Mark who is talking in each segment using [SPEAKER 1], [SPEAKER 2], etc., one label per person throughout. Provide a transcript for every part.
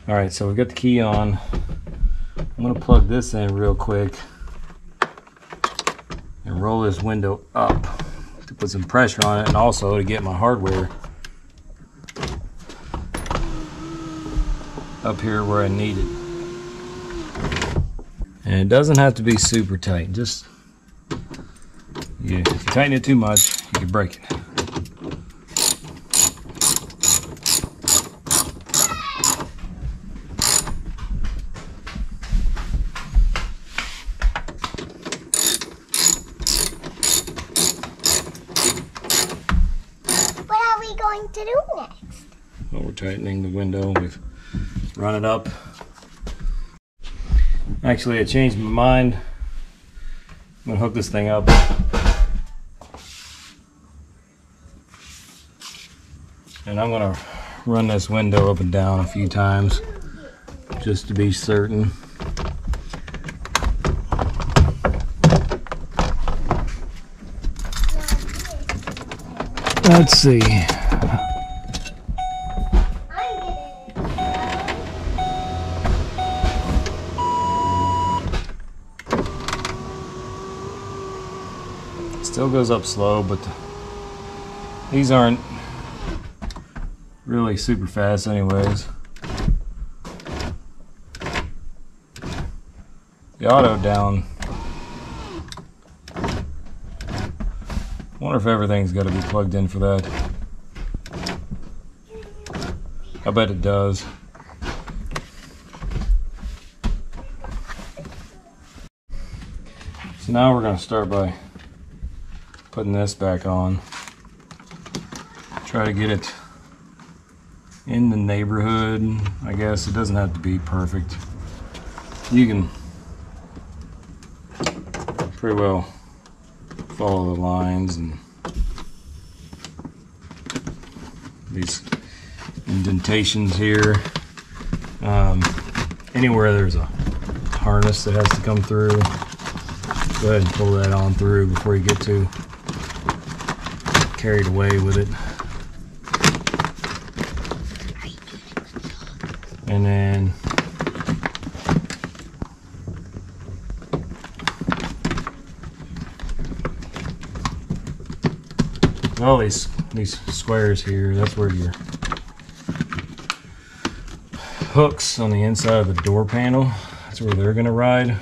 [SPEAKER 1] All right, so we got the key on. I'm gonna plug this in real quick and roll this window up to put some pressure on it, and also to get my hardware up here where I need it. And it doesn't have to be super tight. Just if you tighten it too much, you can break it.
[SPEAKER 2] What are we going to do next?
[SPEAKER 1] Well, we're tightening the window. We've run it up. Actually, I changed my mind. I'm gonna hook this thing up. And I'm gonna run this window up and down a few times just to be certain. Let's see. Still goes up slow, but these aren't really super fast anyways. The auto down. I wonder if everything's got to be plugged in for that. I bet it does. So now we're going to start by putting this back on. Try to get it in the neighborhood. I guess it doesn't have to be perfect. You can pretty well follow the lines and these indentations here. Anywhere there's a harness that has to come through, go ahead and pull that on through before you get too carried away with it. And then all these squares here, that's where your hooks on the inside of the door panel, that's where they're gonna ride.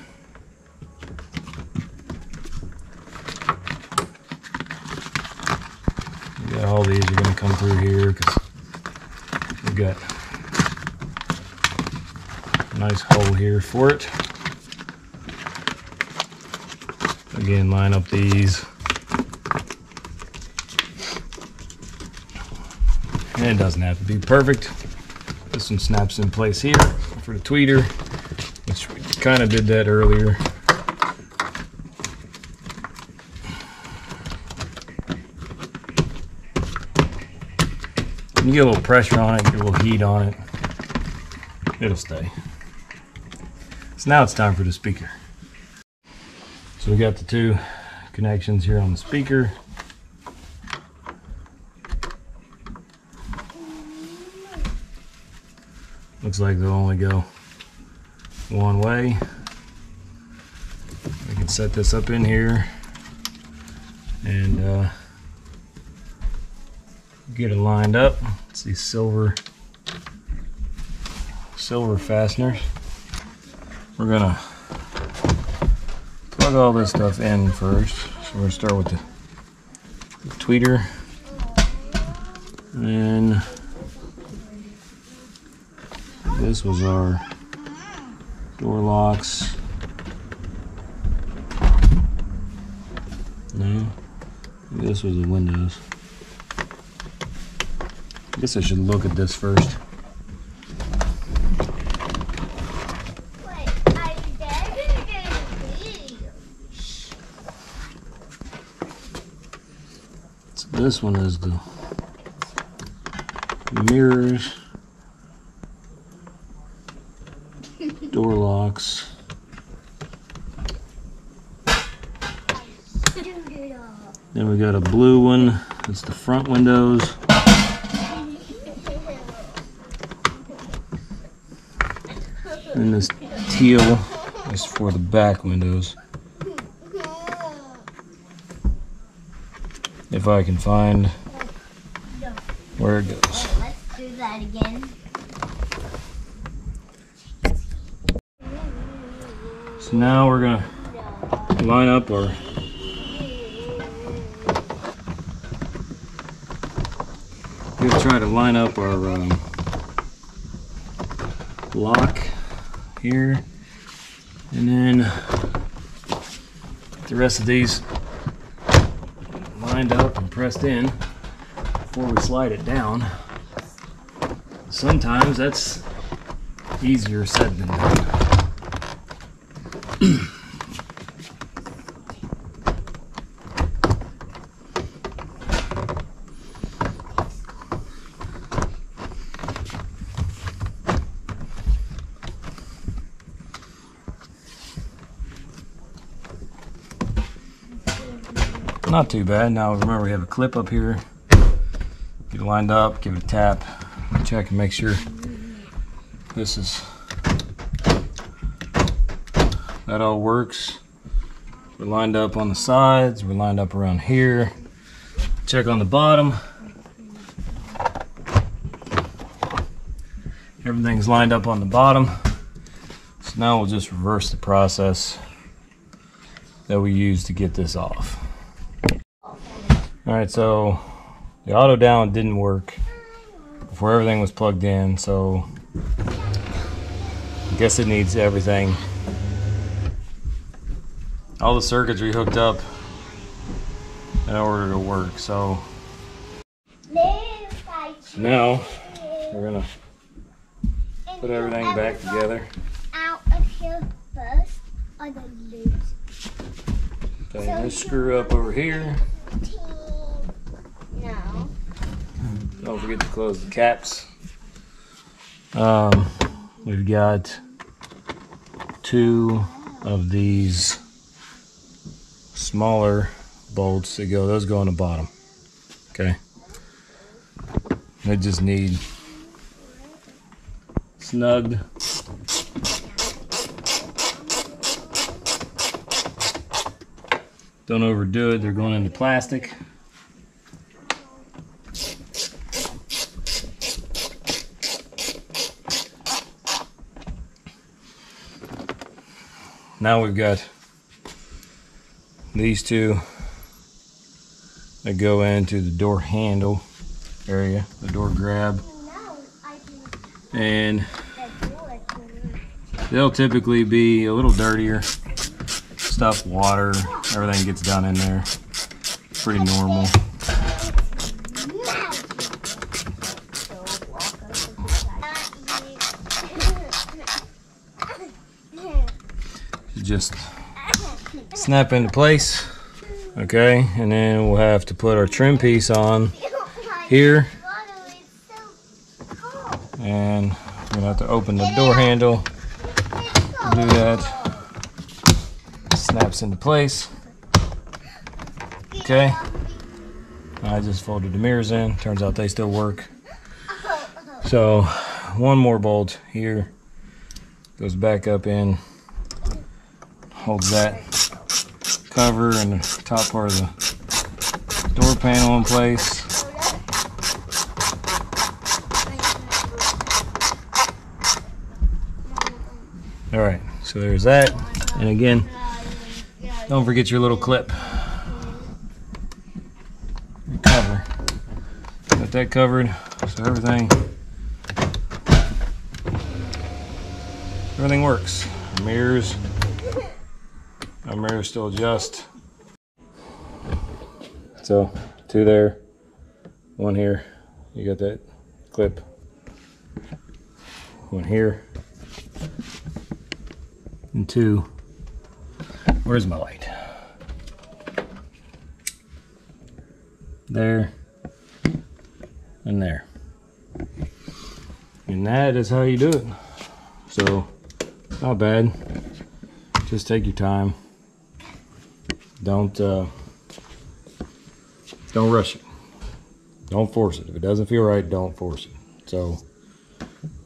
[SPEAKER 1] All these are going to come through here because we've got a nice hole here for it. Again, line up these. And it doesn't have to be perfect. This one snaps in place here for the tweeter, which we kind of did that earlier. You get a little pressure on it, get a little heat on it, it'll stay. So now it's time for the speaker. So we got the two connections here on the speaker. Looks like they'll only go one way. We can set this up in here and get it lined up. It's these silver fasteners. We're gonna plug all this stuff in first. So we're gonna start with the tweeter, and then this was our door locks. No, this was the windows. I guess I should look at this first. So this one is the mirrors, door locks. Then we got a blue one. That's the front windows. And this teal is for the back windows. If I can find where it goes.
[SPEAKER 2] Let's do that again.
[SPEAKER 1] So now we're gonna line up our we'll try to line up our lock here, and then the rest of these lined up and pressed in before we slide it down. Sometimes that's easier said than done. Not too bad. Now remember we have a clip up here. Get it lined up, give it a tap, check and make sure that all works. We're lined up on the sides, we're lined up around here. Check on the bottom. Everything's lined up on the bottom. So now we'll just reverse the process that we used to get this off. Alright, so the auto down didn't work before everything was plugged in, so I guess it needs everything. All the circuitry hooked up in order to work, so now we're gonna put everything back together.
[SPEAKER 2] Out of here first, or the loose.
[SPEAKER 1] Okay, let's screw up over here.
[SPEAKER 2] No.
[SPEAKER 1] Don't forget to close the caps. We've got 2 of these smaller bolts that go, those go on the bottom. Okay. They just need snugged. Don't overdo it, they're going into plastic. Now we've got these 2 that go into the door handle area, the door grab, and they'll typically be a little dirtier. Stuff, water, everything gets done in there. Pretty normal. Just snap into place. Okay, and then we'll have to put our trim piece on here, and we're gonna have to open the door handle. Do that. Snaps into place. Okay, I just folded the mirrors in. Turns out they still work. So one more bolt here goes back up in, holds that cover and the top part of the door panel in place. Alright, so there's that. And again, don't forget your little clip. Your cover. Got that covered, so everything works. Our mirrors still adjust. So 2 there, 1 here. You got that clip. 1 here, and 2. Where's my light? There and there. And that is how you do it. So not bad. Just take your time. Don't rush it. Don't force it. If it doesn't feel right, don't force it. So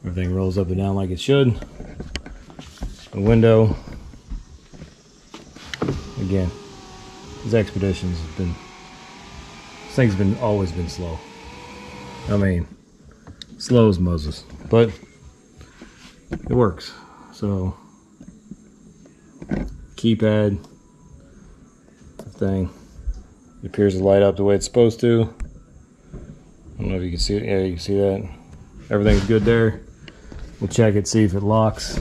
[SPEAKER 1] everything rolls up and down like it should. the window. Again, these expeditions have been, this thing's been always been slow. I mean, slow as Moses, but it works. So, keypad thing, it appears to light up the way it's supposed to. I don't know if you can see it. Yeah, you can see that. Everything's good there. We'll check it, see if it locks.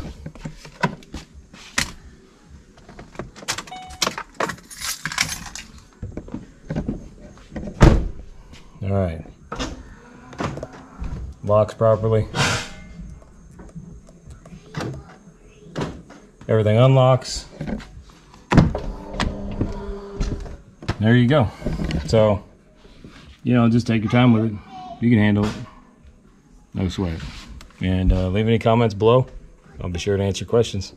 [SPEAKER 1] All right. Locks properly. Everything unlocks. There you go. So, you know, just take your time with it. You can handle it. No sweat. And leave any comments below. I'll be sure to answer questions.